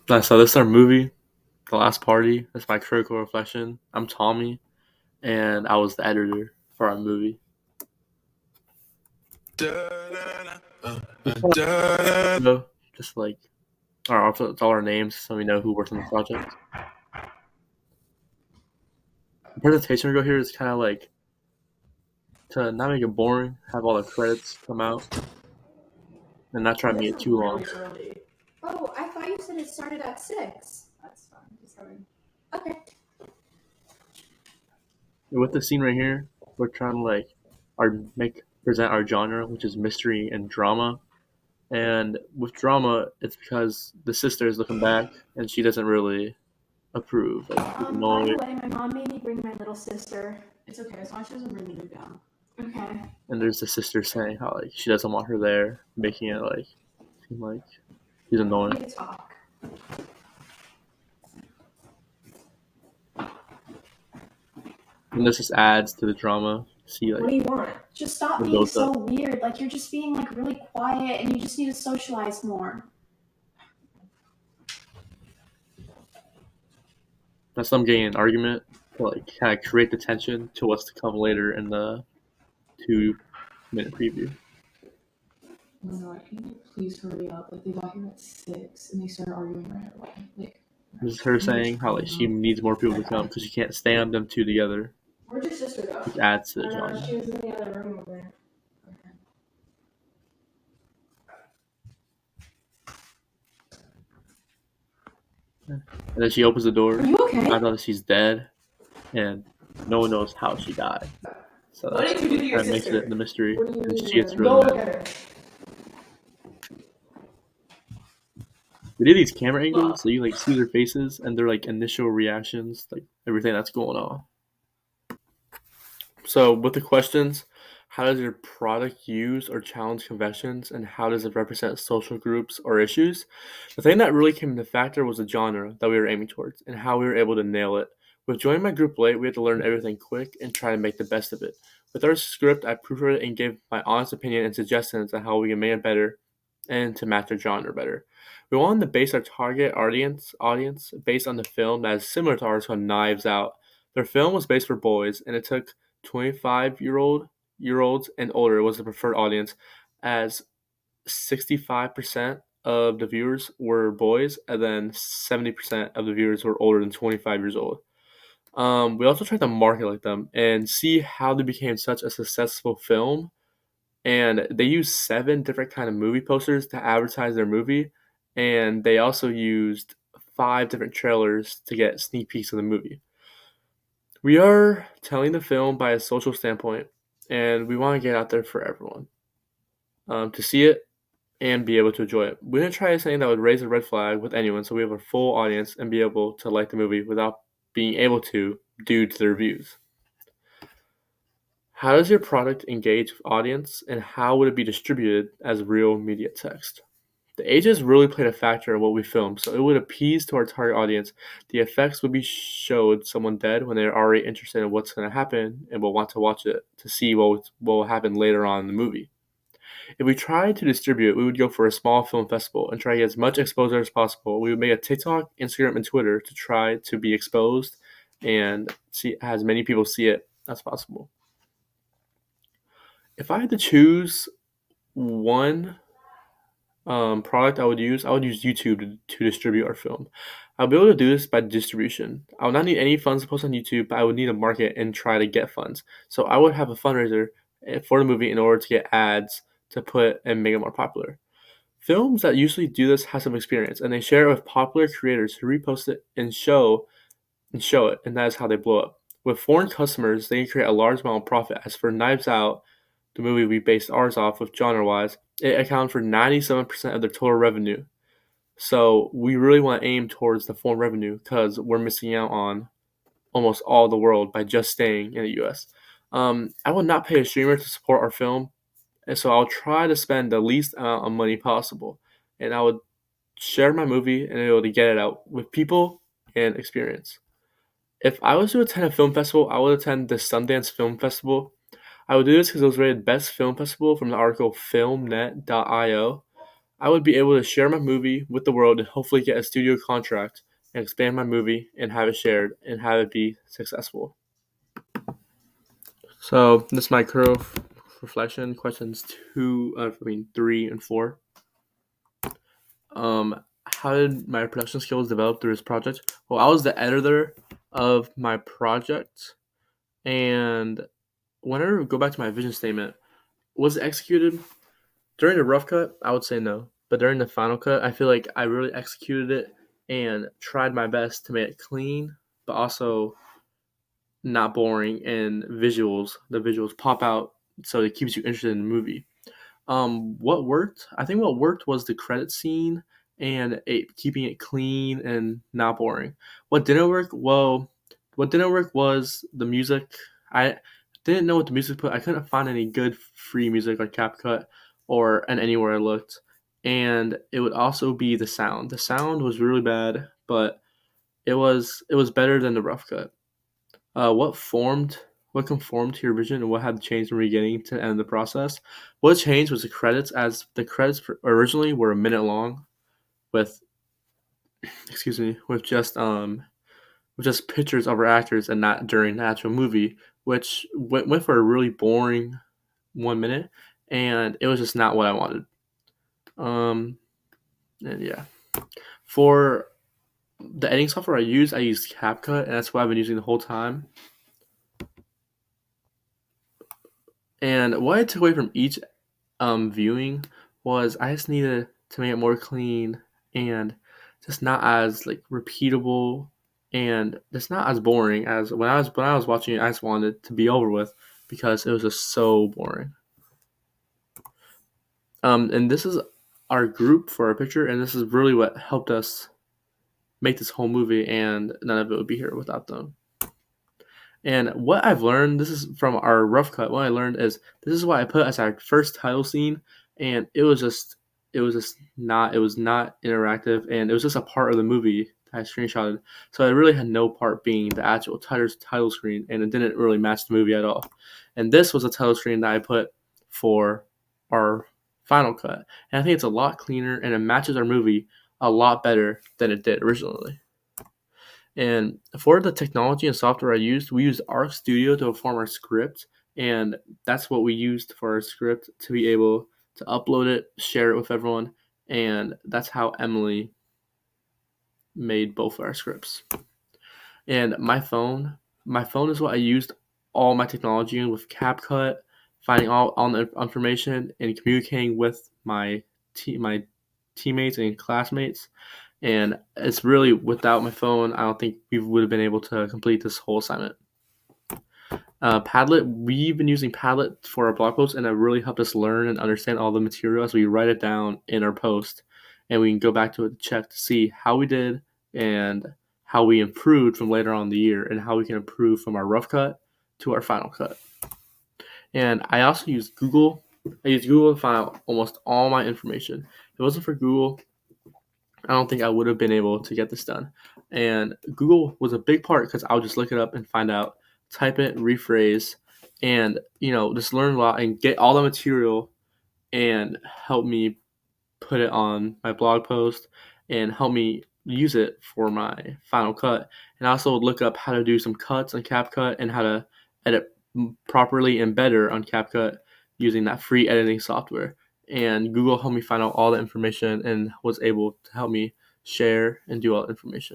So this is our movie, The Last Party. That's my critical reflection. I'm Tommy, and I was the editor for our movie. So just like it's all our names, so we know who worked on the project. The presentation we go here is kind of like to not make it boring, have all the credits come out, and not try to This make it is too long. really early. Oh, I thought you said it started at 6. That's fine. Just having... Okay. And with the scene right here, we're trying to present our genre, which is mystery and drama. And with drama, it's because the sister is looking back and she doesn't really approve. Like, By the way, my mom made me bring my little sister. It's okay, as long as she doesn't bring me down. Okay. And there's the sister saying how like she doesn't want her there, making it like seem like she's annoying. We can talk. And this just adds to the drama. See, like, what do you want? Just stop being so weird. Like, you're just being like really quiet and you just need to socialize more. that's them getting an argument to like kind of create the tension to what's to come later in the 2-minute preview. Oh my god, can you please hurry up? Like, they got here at 6 and they started arguing right away. Like, This is her saying how like she needs more people to come because she can't stand them two together. where'd your sister go? Which adds to the drama. She was in the other room over there. And then she opens the door. Are you okay? I know that she's dead, and no one knows how she died. So what did you do to your that makes sister? it the mystery. What do you And mean? she gets Go really look mad. at her. We did these camera angles so you like see their faces and their like initial reactions, like everything that's going on. So with the questions, how does your product use or challenge conventions, and how does it represent social groups or issues? The thing that really came into factor was the genre that we were aiming towards and how we were able to nail it. With joining my group late, we had to learn everything quick and try to make the best of it. With our script, I proofread it and gave my honest opinion and suggestions on how we can make it better and to match our genre better. We wanted to base our target audience based on the film that is similar to ours called Knives Out. Their film was based for boys, and it took 25-year-olds and older was the preferred audience, as 65% of the viewers were boys, and then 70% of the viewers were older than 25 years old. We also tried to market like them and see how they became such a successful film. And they used 7 different kind of movie posters to advertise their movie, and they also used 5 different trailers to get sneak peeks of the movie. We are telling the film by a social standpoint, and we want to get out there for everyone to see it and be able to enjoy it. We didn't try something that would raise a red flag with anyone, so we have a full audience and be able to like the movie without being able to due to the reviews. How does your product engage with audience, and how would it be distributed as real media text? The ages really played a factor in what we filmed, so it would appease to our target audience. The effects would be showed someone dead when they're already interested in what's going to happen and will want to watch it to see what will happen later on in the movie. If we tried to distribute it, we would go for a small film festival and try to get as much exposure as possible. We would make a TikTok, Instagram, and Twitter to try to be exposed and see as many people see it as possible. If I had to choose one product I would use YouTube to distribute our film. I'll be able to do this by distribution. I would not need any funds to post on YouTube, but I would need to market and try to get funds. So I would have a fundraiser for the movie in order to get ads to put and make it more popular. Films that usually do this have some experience, and they share it with popular creators who repost it and show it, and that is how they blow up. With foreign customers, they can create a large amount of profit. As for Knives Out, the movie we based ours off of genre-wise, it accounted for 97% of their total revenue. So we really want to aim towards the foreign revenue because we're missing out on almost all the world by just staying in the U.S. I will not pay a streamer to support our film, and so I'll try to spend the least amount of money possible, and I would share my movie and be able to get it out with people and experience. If I was to attend a film festival, I would attend the Sundance Film Festival. I would do this because it was rated best film festival from the article filmnet.io. I would be able to share my movie with the world and hopefully get a studio contract and expand my movie and have it shared and have it be successful. So this is my career reflection. Questions 3 and 4. How did my production skills develop through this project? Well, I was the editor of my project, and whenever I go back to my vision statement, was it executed during the rough cut? I would say no, but during the final cut, I feel like I really executed it and tried my best to make it clean, but also not boring, and the visuals pop out, so it keeps you interested in the movie. What worked? I think what worked was the credit scene and keeping it clean and not boring. What didn't work? Well, what didn't work was the music. I didn't know what the music put. I couldn't find any good free music on CapCut or and anywhere I looked. And it would also be the sound. The sound was really bad, but it was better than the rough cut. What formed what conformed to your vision and what had changed from the beginning to the end of the process? What changed was the credits, as the credits originally were a minute long with with just pictures of our actors and not during the actual movie, which went for a really boring 1 minute, and it was just not what I wanted. Um, and yeah, for the editing software I use CapCut, and that's what I've been using the whole time. And what I took away from each viewing was I just needed to make it more clean and just not as like repeatable and just not as boring as when I was watching it. I just wanted it to be over with because it was just so boring. And this is our group for our picture, and this is really what helped us make this whole movie, and none of it would be here without them. And what I've learned, this is from our rough cut. What I learned is this is what I put as our first title scene, and it was not interactive, and it was just a part of the movie that I screenshotted. So it really had no part being the actual title screen, and it didn't really match the movie at all. And this was a title screen that I put for our final cut, and I think it's a lot cleaner and it matches our movie a lot better than it did originally. And for the technology and software we used Arc Studio to form our script, and that's what we used for our script to be able to upload it, share it with everyone, and that's how Emily made both of our scripts. And my phone is what I used all my technology in with CapCut, finding all the information and communicating with my teammates and classmates. And it's really, without my phone, I don't think we would have been able to complete this whole assignment. Padlet, we've been using Padlet for our blog posts, and it really helped us learn and understand all the material as we write it down in our post. And we can go back to it to check to see how we did and how we improved from later on in the year, and how we can improve from our rough cut to our final cut. And I also used Google. I used Google to find out almost all my information. If it wasn't for Google, I don't think I would have been able to get this done. And Google was a big part because I would just look it up and find out, type it, rephrase, and just learn a lot and get all the material and help me put it on my blog post and help me use it for my final cut. And I also would look up how to do some cuts on CapCut and how to edit properly and better on CapCut using that free editing software. And Google helped me find out all the information and was able to help me share and do all the information.